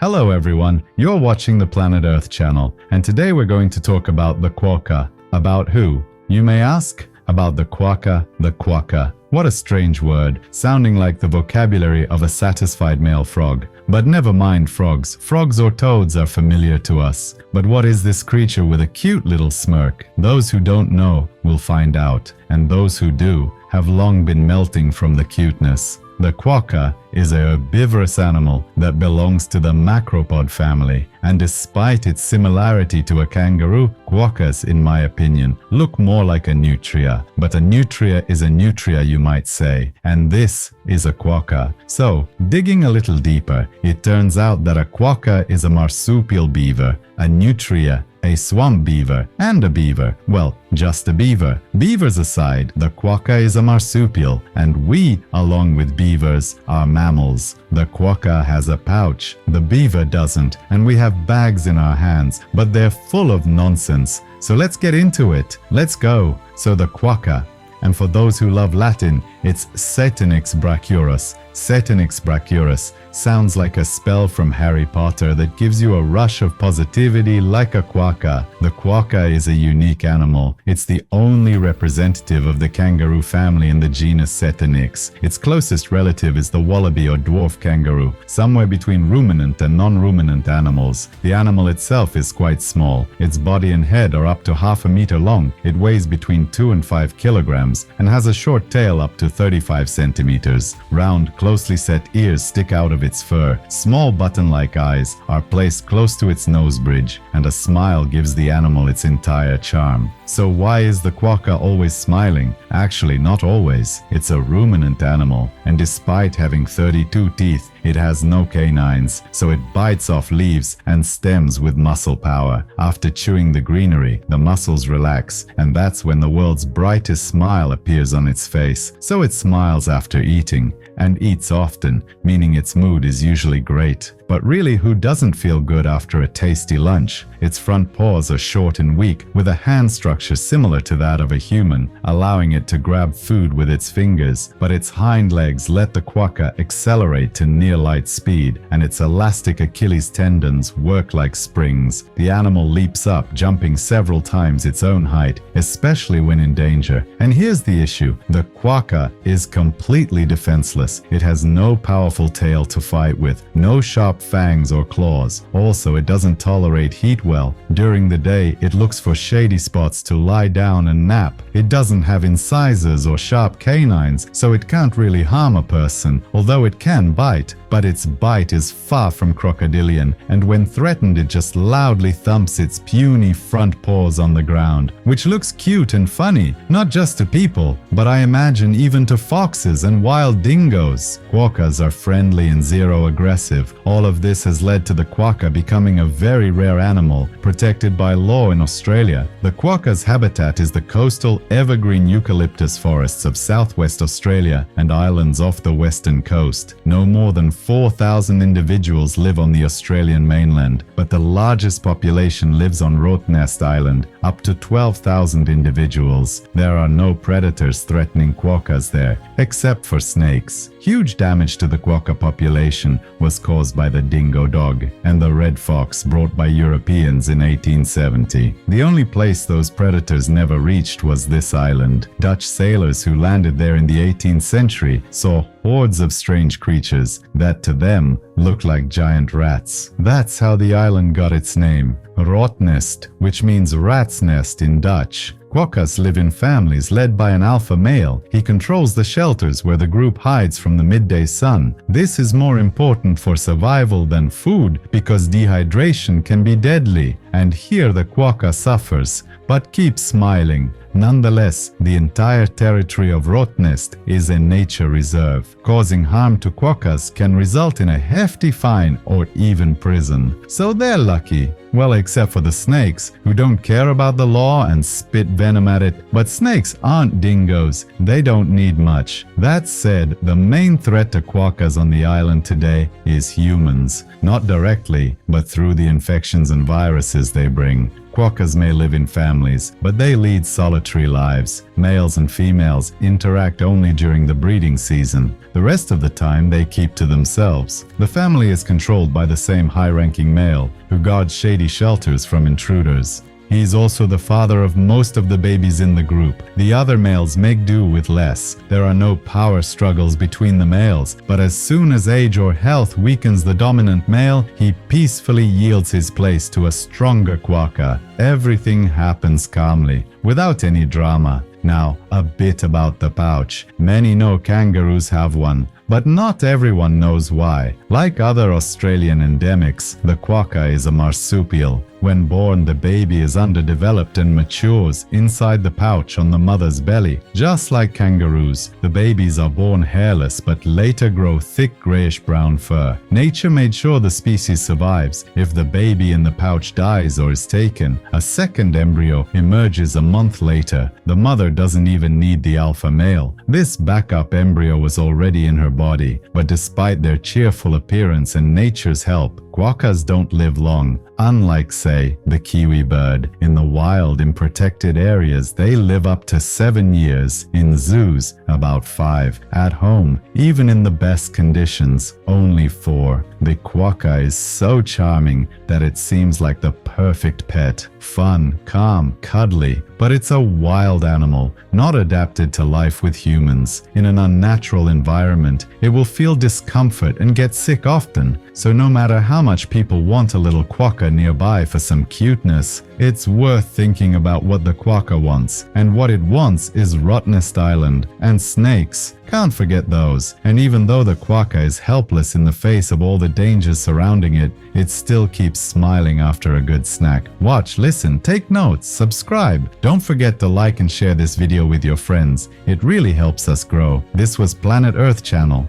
Hello everyone, you're watching the Planet Earth channel, and today we're going to talk about the quokka. About who? You may ask? About the quokka, the quokka. What a strange word, sounding like the vocabulary of a satisfied male frog. But never mind frogs. Frogs or toads are familiar to us. But what is this creature with a cute little smirk? Those who don't know will find out, and those who do have long been melting from the cuteness. The quokka is a herbivorous animal that belongs to the macropod family, and despite its similarity to a kangaroo, quokkas, in my opinion, look more like a nutria. But a nutria is a nutria, you might say, and this is a quokka. So, digging a little deeper, it turns out that a quokka is a marsupial beaver, a nutria, a swamp beaver, and a beaver. Well, just a beaver. Beavers aside, the quokka is a marsupial, and we, along with beavers, are mammals. The quokka has a pouch, the beaver doesn't, and we have bags in our hands, but they're full of nonsense. So let's get into it. Let's go. So the quokka, and for those who love Latin, it's Satanix brachurus. Satanix brachurus sounds like a spell from Harry Potter that gives you a rush of positivity like a quokka. The quokka is a unique animal. It's the only representative of the kangaroo family in the genus Satanix. Its closest relative is the wallaby or dwarf kangaroo, somewhere between ruminant and non-ruminant animals. The animal itself is quite small. Its body and head are up to half a meter long. It weighs between 2 and 5 kilograms and has a short tail up to 35 centimeters. Round, closely set ears stick out of its fur. Small button-like eyes are placed close to its nose bridge, and a smile gives the animal its entire charm. So why is the quokka always smiling? Actually, not always. It's a ruminant animal, and despite having 32 teeth, it has no canines, so it bites off leaves and stems with muscle power. After chewing the greenery, the muscles relax, and that's when the world's brightest smile appears on its face. So it smiles after eating, and eats often, meaning its mood is usually great. But really, who doesn't feel good after a tasty lunch? Its front paws are short and weak, with a hand structure similar to that of a human, allowing it to grab food with its fingers. But its hind legs let the quokka accelerate to near light speed, and its elastic Achilles tendons work like springs. The animal leaps up, jumping several times its own height, especially when in danger. And here's the issue. The quokka is completely defenseless. It has no powerful tail to fight with, no sharp fangs or claws. Also, it doesn't tolerate heat well. During the day, it looks for shady spots to lie down and nap. It doesn't have incisors or sharp canines, so it can't really harm a person, although it can bite. But its bite is far from crocodilian, and when threatened it just loudly thumps its puny front paws on the ground, which looks cute and funny, not just to people, but I imagine even to foxes and wild dingoes. Quokkas are friendly and zero-aggressive. All of this has led to the quokka becoming a very rare animal, protected by law in Australia. The quokka's habitat is the coastal evergreen eucalyptus forests of southwest Australia and islands off the western coast. No more than 4,000 individuals live on the Australian mainland, but the largest population lives on Rottnest Island, up to 12,000 individuals. There are no predators threatening quokkas there, except for snakes. Huge damage to the quokka population was caused by the dingo dog and the red fox brought by Europeans in 1870. The only place those predators never reached was this island. Dutch sailors who landed there in the 18th century saw hordes of strange creatures that to them looked like giant rats. That's how the island got its name, Rottnest, which means rat's nest in Dutch. Quokkas live in families led by an alpha male. He controls the shelters where the group hides from the midday sun. This is more important for survival than food because dehydration can be deadly. And here the quokka suffers, but keeps smiling. Nonetheless, the entire territory of Rottnest is a nature reserve. Causing harm to quokkas can result in a hefty fine or even prison. So they're lucky. Well, except for the snakes, who don't care about the law and spit venom at it. But snakes aren't dingoes. They don't need much. That said, the main threat to quokkas on the island today is humans. Not directly, but through the infections and viruses they bring. Quokkas may live in families, but they lead solitary lives. Males and females interact only during the breeding season. The rest of the time they keep to themselves. The family is controlled by the same high-ranking male, who guards shady shelters from intruders. He is also the father of most of the babies in the group. The other males make do with less. There are no power struggles between the males, but as soon as age or health weakens the dominant male, he peacefully yields his place to a stronger Quokka. Everything happens calmly, without any drama. Now, a bit about the pouch. Many know kangaroos have one, but not everyone knows why. Like other Australian endemics, the Quokka is a marsupial. When born, the baby is underdeveloped and matures inside the pouch on the mother's belly. Just like kangaroos, the babies are born hairless but later grow thick grayish-brown fur. Nature made sure the species survives. If the baby in the pouch dies or is taken, a second embryo emerges a month later. The mother doesn't even need the alpha male. This backup embryo was already in her body, but despite their cheerful appearance and nature's help, Quokkas don't live long. Unlike, say, the kiwi bird. In the wild, in protected areas, they live up to 7 years. In zoos, about 5. At home, even in the best conditions, only 4. The Quokka is so charming that it seems like the perfect pet. Fun, calm, cuddly. But it's a wild animal, not adapted to life with humans. In an unnatural environment, it will feel discomfort and get sick often. So no matter how much people want a little Quokka nearby for some cuteness, it's worth thinking about what the Quokka wants. And what it wants is Rottnest Island and snakes. Can't forget those. And even though the Quokka is helpless in the face of all the dangers surrounding it, it still keeps smiling after a good snack. Watch, listen, take notes, subscribe. Don't forget to like and share this video with your friends. It really helps us grow. This was Planet Earth Channel.